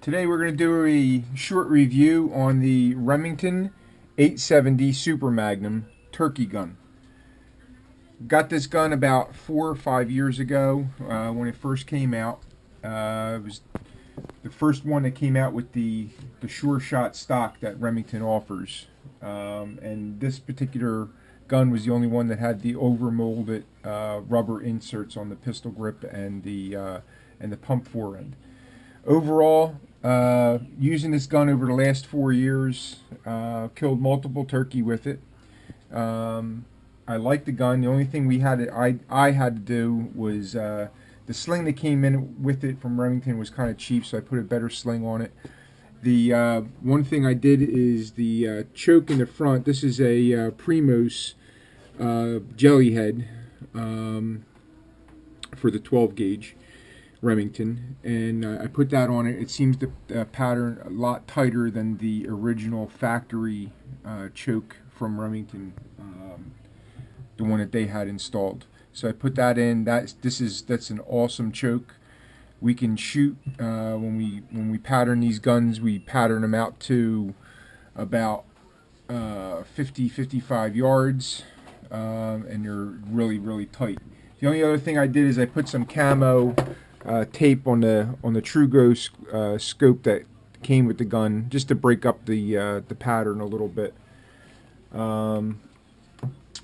Today we're going to do a short review on the Remington 870 Super Magnum turkey gun. Got this gun about 4 or 5 years ago when it first came out. It was the first one that came out with the Sure Shot stock that Remington offers. And this particular gun was the only one that had the overmolded rubber inserts on the pistol grip and the pump forend. Overall, using this gun over the last 4 years, killed multiple turkey with it. I like the gun. The only thing I had to do was the sling that came in with it from Remington was kind of cheap, so I put a better sling on it. The one thing I did is the choke in the front. This is a Primos jelly head for the 12 gauge Remington, and I put that on it. It seems to pattern a lot tighter than the original factory choke from Remington, the one that they had installed. So I put that in. That's an awesome choke. We can shoot when we pattern these guns. We pattern them out to about 50-55 yards, and they're really tight. The only other thing I did is I put some camo tape on the TruGo scope that came with the gun, just to break up the pattern a little bit.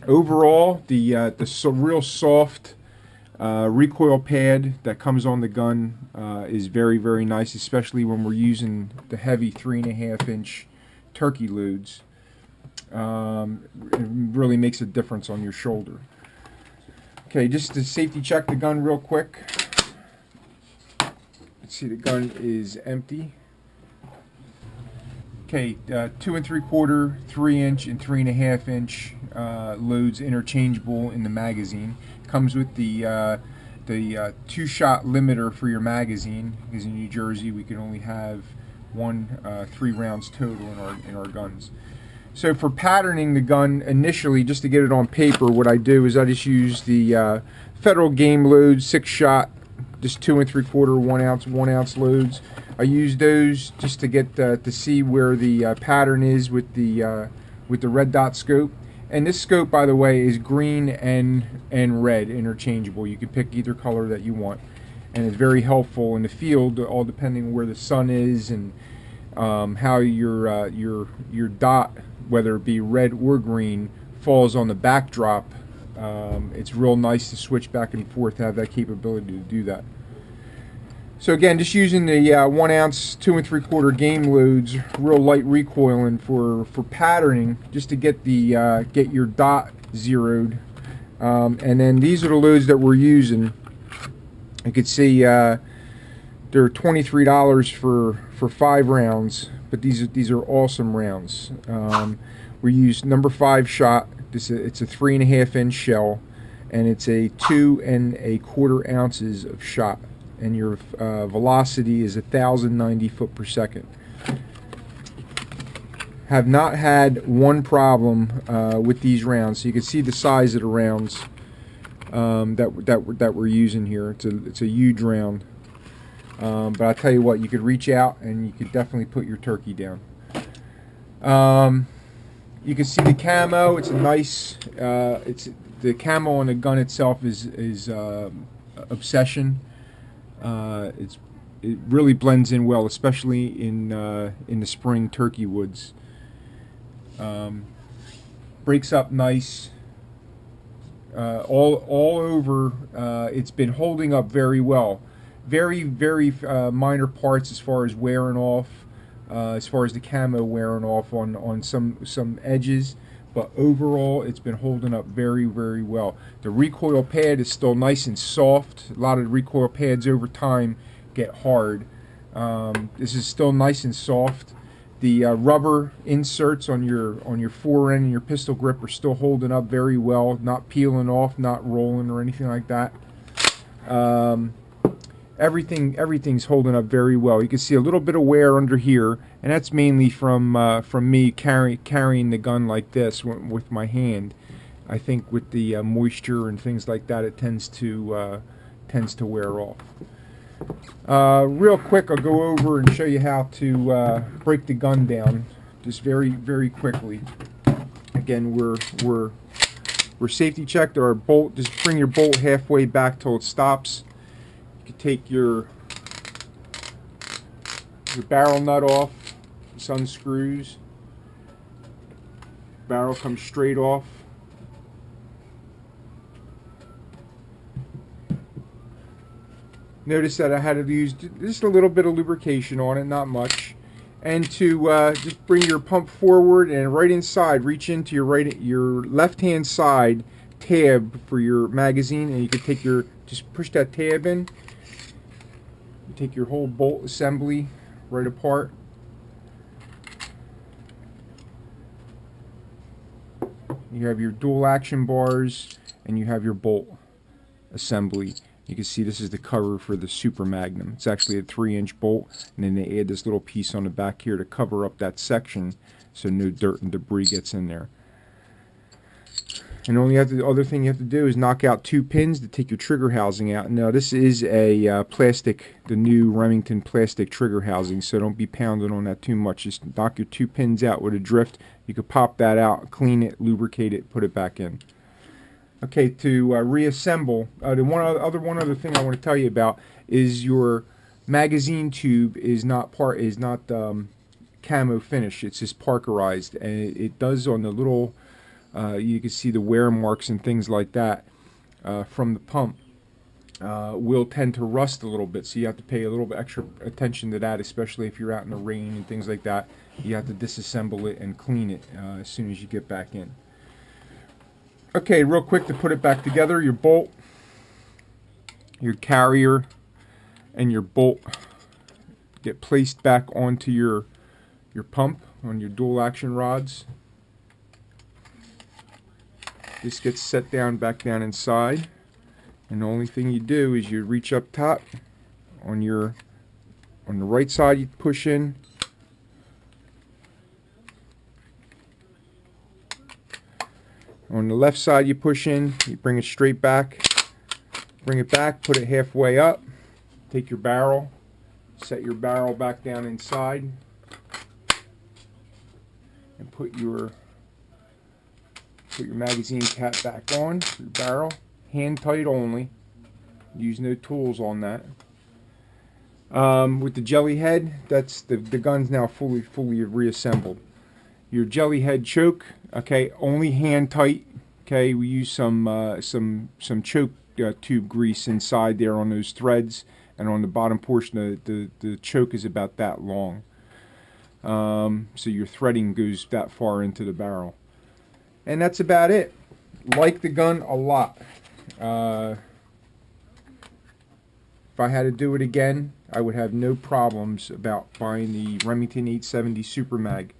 Overall, the real soft recoil pad that comes on the gun is very nice, especially when we're using the heavy 3.5-inch turkey loads. It really makes a difference on your shoulder. Okay, just to safety check the gun real quick. See, the gun is empty. Okay, 2 3/4, 3-inch, and 3.5-inch loads interchangeable in the magazine. Comes with the 2-shot limiter for your magazine, because in New Jersey we can only have 3 rounds total in our guns. So for patterning the gun initially, just to get it on paper, what I do is I just use the Federal Game Load 6-shot. Just 2 3/4, 1 ounce loads. I use those just to get to see where the pattern is with the red dot scope. And this scope, by the way, is green and red interchangeable. You can pick either color that you want, and it's very helpful in the field, all depending on where the sun is and how your dot, whether it be red or green, falls on the backdrop. It's real nice to switch back and forth, have that capability to do that. So again, just using the 1 ounce 2 3/4 game loads, real light recoiling for patterning, just to get get your dot zeroed. And then these are the loads that we're using. You can see they're $23 for 5 rounds, but these are awesome rounds. We use number 5 shot. It's a 3.5-inch shell, and it's a 2 1/4 ounces of shot, and your velocity is 1,090 foot per second. Have not had one problem with these rounds. So you can see the size of the rounds that we're using here. It's a huge round, but I'll tell you what, you could reach out and you could definitely put your turkey down. You can see the camo. It's a nice. The camo on the gun itself is Obsession. It really blends in well, especially in the spring turkey woods. Breaks up nice. All over. It's been holding up very well. Very minor parts as far as wearing off. As far as the camo wearing off on some edges, but overall it's been holding up very well. The recoil pad is still nice and soft. A lot of the recoil pads over time get hard. This is still nice and soft. The rubber inserts on your forend and your pistol grip are still holding up very well, not peeling off, not rolling or anything like that. Everything's holding up very well. You can see a little bit of wear under here, and that's mainly from me carrying the gun like this with my hand. I think with the moisture and things like that, it tends to wear off. Real quick, I'll go over and show you how to break the gun down, just very quickly. Again, we're safety checked our bolt. Just bring your bolt halfway back till it stops. You can take your barrel nut off. This unscrews. Barrel comes straight off. Notice that I had to use just a little bit of lubrication on it, not much. And to just bring your pump forward and right inside, reach into your left-hand side tab for your magazine, and you can take just push that tab in. You take your whole bolt assembly right apart. You have your dual action bars, and you have your bolt assembly. You can see this is the cover for the Super Magnum. It's actually a 3-inch bolt, and then they add this little piece on the back here to cover up that section so no dirt and debris gets in there. And the other thing you have to do is knock out 2 pins to take your trigger housing out. Now this is a the new Remington plastic trigger housing, so don't be pounding on that too much. Just knock your 2 pins out with a drift. You could pop that out, clean it, lubricate it, put it back in. Okay, to reassemble, one other thing I want to tell you about is your magazine tube is not camo finish. It's just parkerized, and it does on the little. You can see the wear marks and things like that from the pump will tend to rust a little bit. So you have to pay a little bit extra attention to that, especially if you're out in the rain and things like that. You have to disassemble it and clean it as soon as you get back in. Okay, real quick to put it back together, your bolt, your carrier, and your bolt get placed back onto your pump on your dual action rods. This gets set back down inside, and the only thing you do is you reach up top on the right side, you push in. On the left side you push in, you bring it straight back, bring it back, put it halfway up, take your barrel, set your barrel back down inside, and put your magazine cap back on your barrel, hand tight only, use no tools on that. With the jelly head, that's the gun's now fully reassembled. Your jelly head choke, okay, only hand tight. Okay, we use some choke tube grease inside there on those threads, and on the bottom portion the choke is about that long. So your threading goes that far into the barrel, and that's about it. Like the gun a lot. If I had to do it again, I would have no problems about buying the Remington 870 Super Mag.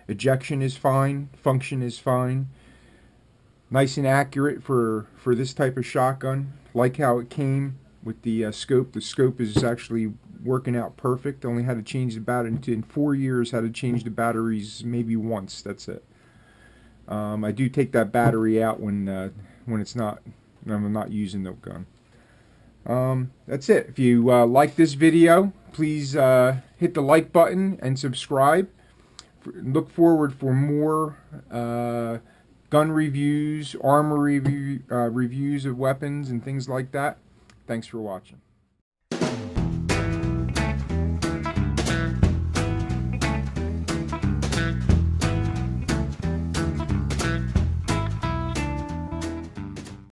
Ejection is fine, function is fine, nice and accurate for this type of shotgun. Like how it came with the scope. The scope is actually working out perfect. Only had to change the battery in 4 years. Had to change the batteries maybe once. That's it. I do take that battery out when I'm not using the gun. That's it. If you like this video, please hit the like button and subscribe. Look forward for more gun reviews, armor reviews of weapons and things like that. Thanks for watching.